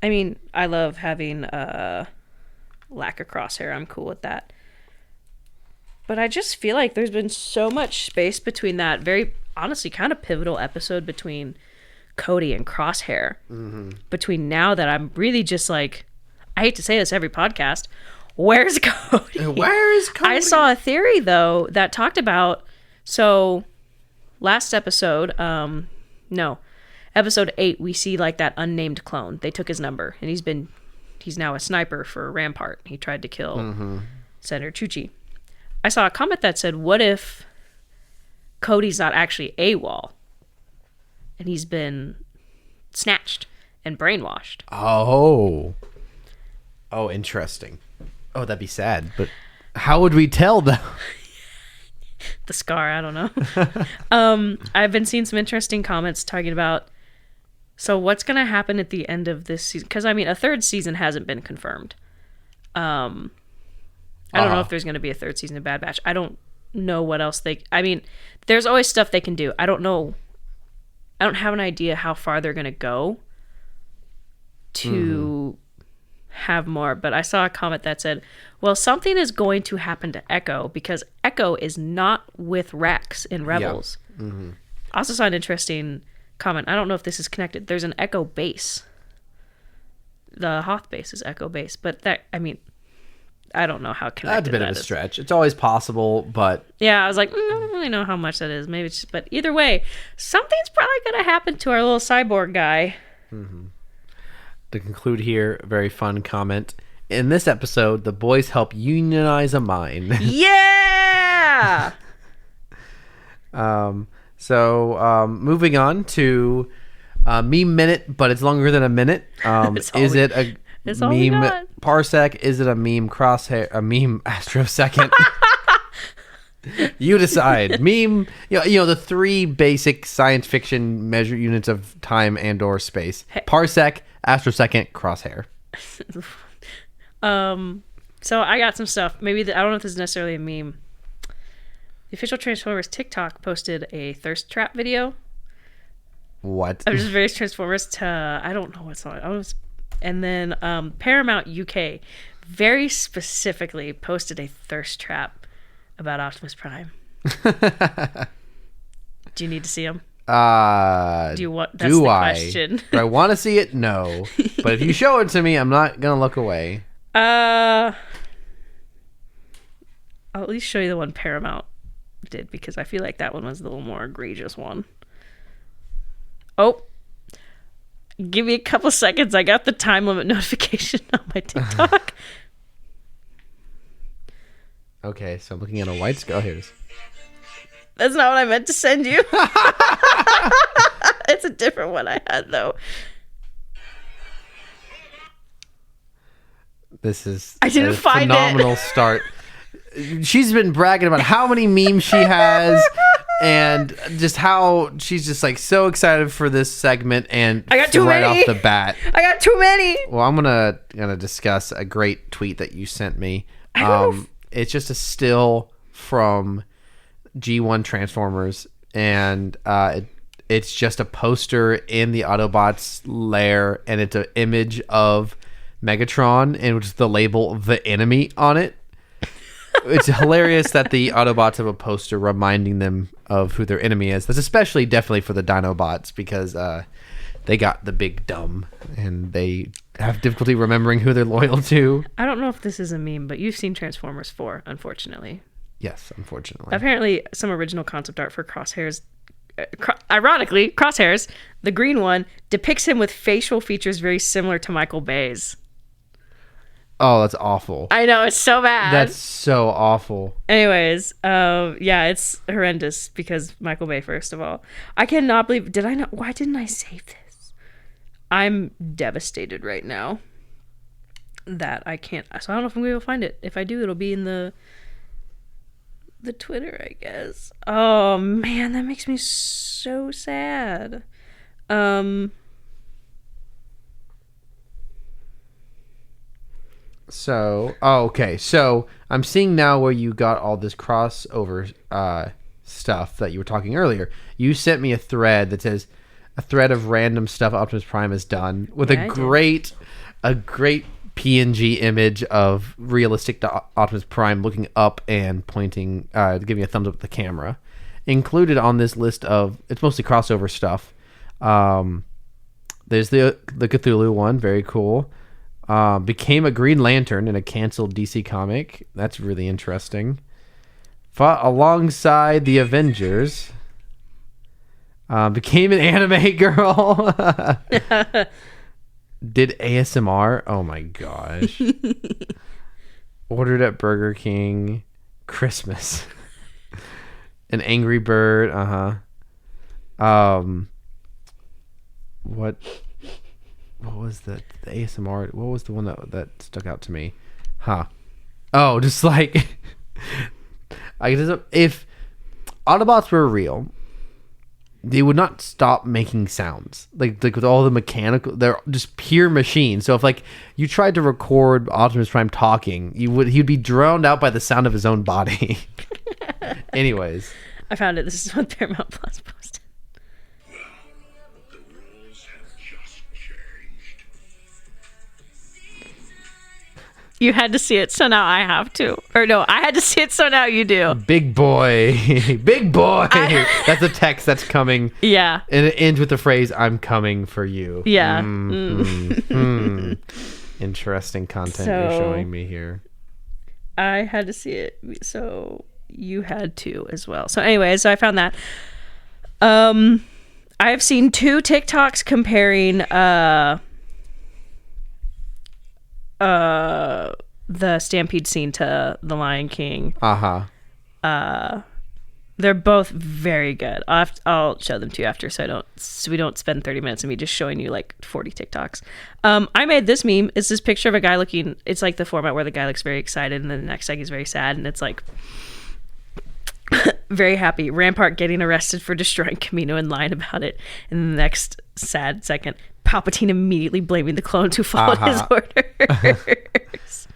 I mean, I love having lack of crosshair. I'm cool with that. But I just feel like there's been so much space between that very, honestly, kind of pivotal episode between Cody and Crosshair. Mm-hmm. Between now that I'm really just like, I hate to say this every podcast, where's Cody? Where is Cody? I saw a theory, though, that talked about, so last episode, episode 8, we see like that unnamed clone. They took his number, and he's now a sniper for Rampart. He tried to kill Senator Chuchi. I saw a comment that said, what if Cody's not actually AWOL, and he's been snatched and brainwashed? Oh, interesting. Oh, that'd be sad. But how would we tell, though? The scar, I don't know. I've been seeing some interesting comments talking about, so what's going to happen at the end of this season? Because, a third season hasn't been confirmed. I don't know if there's going to be a third season of Bad Batch. I don't know what else I mean, there's always stuff they can do. I don't know. I don't have an idea how far they're going to go to have more. But I saw a comment that said, well, something is going to happen to Echo because Echo is not with Rex in Rebels. Yeah. Mm-hmm. I also saw an interesting comment. I don't know if this is connected. There's an Echo base. The Hoth base is Echo base. But that, I mean, I don't know how connected that's a bit of a stretch. It's always possible, but... Yeah, I was like, I don't really know how much that is. Maybe it's just... But either way, something's probably going to happen to our little cyborg guy. Mm-hmm. To conclude here, a very fun comment. In this episode, the boys help unionize a mine. Yeah! Moving on to meme minute, but it's longer than a minute. Is it a meme parsec? Is it a meme crosshair? A meme astrosecond? You decide. Meme, you know the three basic science fiction measure units of time and or space. Parsec, astrosecond, crosshair. So I got some stuff. Maybe I don't know if this is necessarily a meme. The official Transformers TikTok posted a thirst trap video. What? Of just various Transformers to I don't know what song. And then Paramount UK very specifically posted a thirst trap about Optimus Prime. Do you need to see him? That's the question. Do I want to see it? No. But if you show it to me, I'm not gonna look away. I'll at least show you the one Paramount did because I feel like that one was the little more egregious one. Oh, give me a couple seconds. I got the time limit notification on my TikTok. Okay, so I'm looking at a white scale. Oh, here it is. That's not what I meant to send you. It's a different one I had, though. This is I didn't find phenomenal start. She's been bragging about how many memes she has and just how she's just like so excited for this segment and I got too right many. Off the bat. I got too many. Well, I'm gonna discuss a great tweet that you sent me. It's just a still from G1 Transformers and it's just a poster in the Autobots lair and it's an image of Megatron and with the label "The Enemy" on it. It's hilarious that the Autobots have a poster reminding them of who their enemy is. That's especially definitely for the Dinobots because they got the big dumb and they have difficulty remembering who they're loyal to. I don't know if this is a meme, but you've seen Transformers 4, unfortunately. Yes, unfortunately. Apparently, some original concept art for Crosshairs, ironically, Crosshairs, the green one, depicts him with facial features very similar to Michael Bay's. Oh, that's awful. I know, it's so bad. That's so awful. Anyways, yeah, it's horrendous because Michael Bay, first of all. I cannot believe, why didn't I save this? I'm devastated right now that I can't, so I don't know if I'm going to be able to find it. If I do, it'll be in the Twitter, I guess. Oh, man, that makes me so sad. Okay. So I'm seeing now where you got all this crossover stuff that you were talking earlier. You sent me a thread that says a thread of random stuff Optimus Prime has done with a great PNG image of realistic Optimus Prime looking up and pointing, giving a thumbs up with the camera. Included on this list of, it's mostly crossover stuff. There's the Cthulhu one, very cool. Became a Green Lantern in a canceled DC comic. That's really interesting. Fought alongside the Avengers. Became an anime girl. Did ASMR. Oh my gosh. Ordered at Burger King. Christmas. An Angry Bird. What was the ASMR? What was the one that stuck out to me? Oh, just like if Autobots were real, they would not stop making sounds. Like with all the mechanical, they're just pure machines. So if like you tried to record Optimus Prime talking, he'd be drowned out by the sound of his own body. Anyways. I found it. This is what Paramount Plus posted. The rules have just changed. You had to see it, so now I have to. Or no, I had to see it, so now you do. Big boy. Big boy. That's the text that's coming. Yeah. And it ends with the phrase, I'm coming for you. Yeah. Interesting content you're showing me here. I had to see it, so you had to as well. So anyways, so I found that. I've seen 2 TikToks comparing the Stampede scene to The Lion King. They're both very good. I'll show them to you after, so we don't spend 30 minutes of me just showing you like 40 TikToks. I made this meme. It's this picture of a guy looking. It's like the format where the guy looks very excited, and then the next second he's very sad, and it's like very happy. Rampart getting arrested for destroying Camino and lying about it, and the next sad second, Palpatine immediately blaming the clones who followed his orders.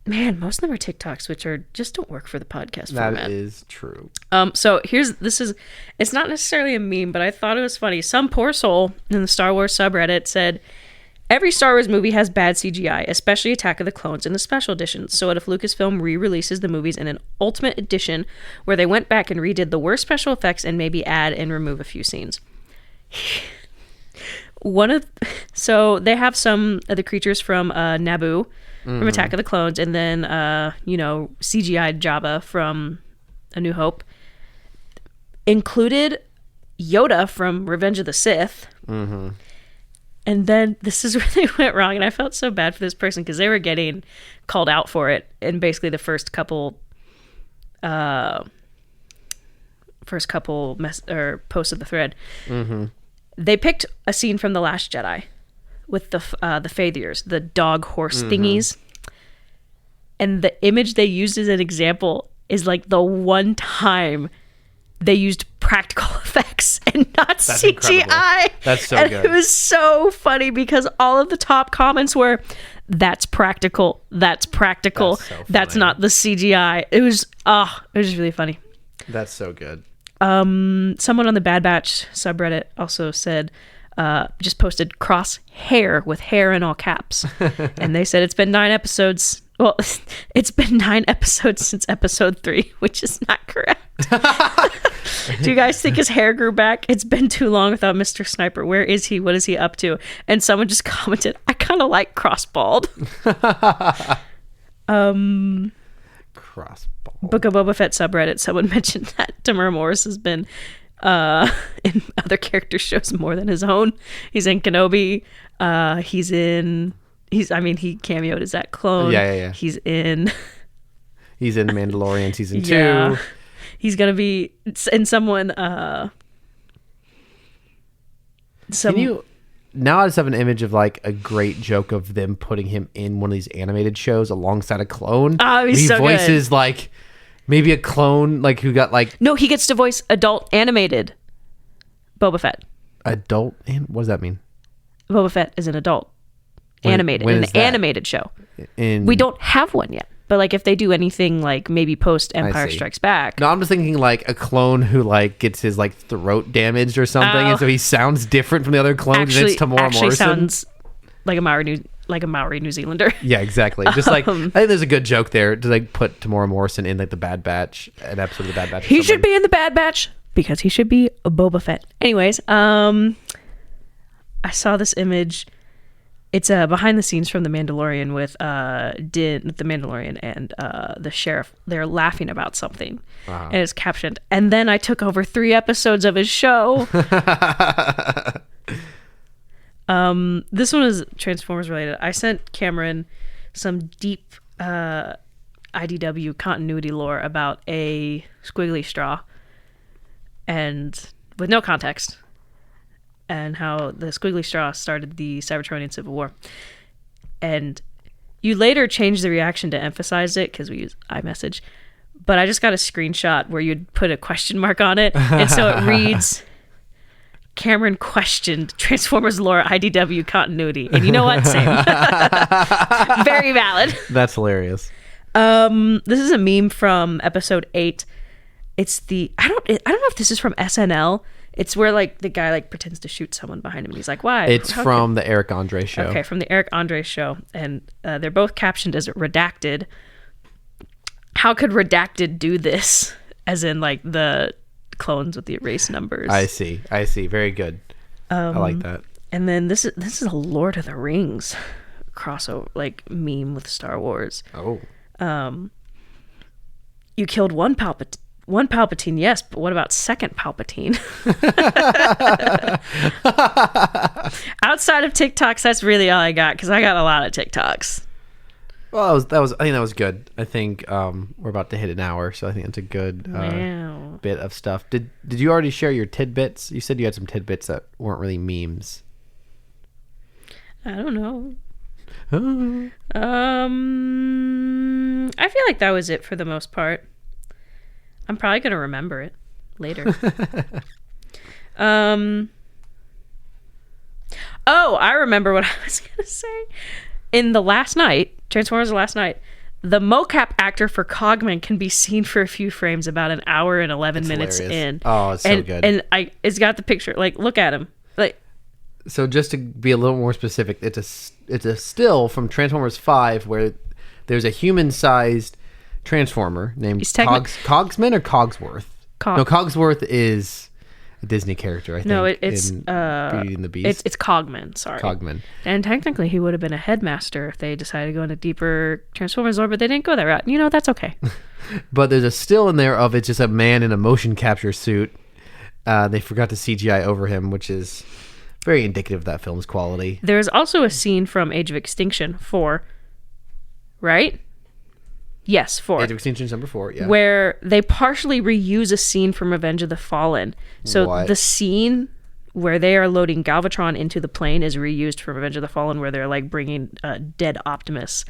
Man, most of them are TikToks, which just don't work for the podcast format. That is true. So it's not necessarily a meme, but I thought it was funny. Some poor soul in the Star Wars subreddit said, every Star Wars movie has bad CGI, especially Attack of the Clones and the special editions. So what if Lucasfilm re-releases the movies in an Ultimate Edition where they went back and redid the worst special effects and maybe add and remove a few scenes? So they have some of the creatures from Naboo from Attack of the Clones, and then CGI'd Jabba from A New Hope. Included Yoda from Revenge of the Sith. Mm-hmm. And then this is where they went wrong, and I felt so bad for this person because they were getting called out for it in basically the first couple posts of the thread. Mm-hmm. They picked a scene from The Last Jedi with the Fathiers, the dog horse thingies. And the image they used as an example is like the one time they used practical effects and not CGI. Incredible. That's so good. It was so funny because all of the top comments were, that's practical. That's practical. That's so funny. That's not the CGI. It was really funny. That's so good. Someone on the Bad Batch subreddit also said, just posted cross hair with hair in all caps. And they said it's been 9 episodes. Well, it's been 9 episodes since episode 3, which is not correct. Do you guys think his hair grew back? It's been too long without Mr. Sniper. Where is he? What is he up to? And someone just commented, I kind of like cross-balled. Cross-balled. Book of Boba Fett subreddit, someone mentioned that Tamara Morris has been in other character shows more than his own. He's in Kenobi. He cameoed as that clone. Yeah. He's in Mandalorian season 2. Yeah. He's gonna be in someone. Now I just have an image of like a great joke of them putting him in one of these animated shows alongside a clone. Oh, he's so voices good. Like maybe a clone like who got like. No, he gets to voice adult animated Boba Fett. Adult? What does that mean? Boba Fett is an adult animated in an animated show. We don't have one yet. But like if they do anything like maybe post Empire Strikes Back. No, I'm just thinking like a clone who like gets his like throat damaged or something, and so he sounds different from the other clones. And it's Tamora Morrison. Actually sounds like a Maori New Zealander. Yeah, exactly. Just like I think there's a good joke there to like put Tamora Morrison in like the Bad Batch, an episode of the Bad Batch. He should be in the Bad Batch because he should be a Boba Fett. Anyways, I saw this image. It's behind the scenes from The Mandalorian with the Mandalorian and the sheriff. They're laughing about something, and it's captioned. And then I took over 3 episodes of his show. This one is Transformers related. I sent Cameron some deep IDW continuity lore about a squiggly straw, and with no context. And how the squiggly straw started the Cybertronian Civil War. And you later changed the reaction to emphasize it because we use iMessage. But I just got a screenshot where you'd put a question mark on it. And so it reads, Cameron questioned Transformers lore IDW continuity. And you know what? Same. Very valid. That's hilarious. This is a meme from episode 8. It's I don't know if this is from SNL. It's where like the guy like pretends to shoot someone behind him and he's like, why? It's from the Eric Andre show. Okay, from the Eric Andre show. And they're both captioned as redacted. How could redacted do this? As in like the clones with the erase numbers. I see. Very good. I like that. And then this is a Lord of the Rings crossover like meme with Star Wars. Oh. You killed one Palpatine, yes, but what about second Palpatine? Outside of TikToks, that's really all I got because I got a lot of TikToks. Well, that was. I think that was good. I think we're about to hit an hour, so I think that's a good bit of stuff. Did you already share your tidbits? You said you had some tidbits that weren't really memes. I don't know. I feel like that was it for the most part. I'm probably gonna remember it later. Oh, I remember what I was gonna say. In the Transformers Last Night, the mocap actor for Cogman can be seen for a few frames about an hour and 11 minutes hilarious. in. Oh, it's so good. And it's got the picture. Like, look at him. Like, so just to be a little more specific, it's a still from Transformers 5 where there's a human-sized Transformer named Cogsman or Cogsworth? No, Cogsworth is a Disney character, I think. No, it's Beauty and the Beast. It's Cogman, sorry. Cogman. And technically he would have been a headmaster if they decided to go into deeper Transformers lore, but they didn't go that route. You know, that's okay. But there's a still in there of it's just a man in a motion capture suit. They forgot to CGI over him, which is very indicative of that film's quality. There's also a scene from Age of Extinction 4, right? Yes, 4. Age of Extinction number 4, yeah. Where they partially reuse a scene from Revenge of the Fallen. So the scene where they are loading Galvatron into the plane is reused from Revenge of the Fallen, where they're like bringing dead Optimus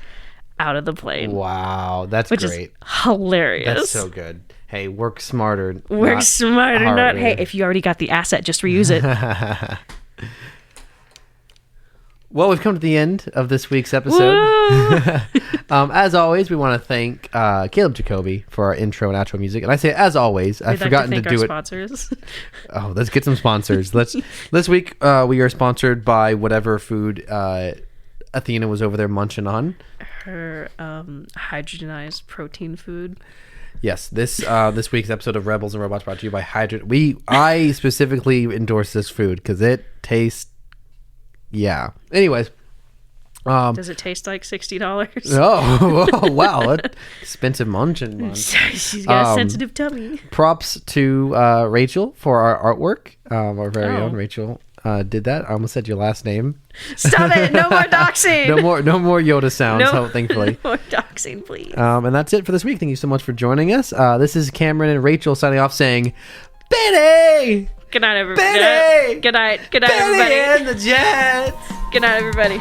out of the plane. Wow, that's which great. Is hilarious. That's so good. Hey, work smarter. Work smarter, not hey, if you already got the asset, just reuse it. Well, we've come to the end of this week's episode. As always, we want to thank Caleb Jacoby for our intro and outro music. And I say, as always, I've forgotten to do it. Sponsors. Oh, let's get some sponsors. This week, we are sponsored by whatever food Athena was over there munching on. Her hydrogenized protein food. Yes, this week's episode of Rebels and Robots brought to you by I specifically endorse this food because it tastes. Yeah. Anyways. Does it taste like $60? Oh, wow. Expensive munching. She's got a sensitive tummy. Props to Rachel for our artwork. Our very own Rachel did that. I almost said your last name. Stop it. No more doxing. No more Yoda sounds, thankfully. No more doxing, please. And that's it for this week. Thank you so much for joining us. This is Cameron and Rachel signing off saying, Benny! Good night, everybody. Benny! Good night. Good night, Benny everybody. and the Jets! Good night, everybody.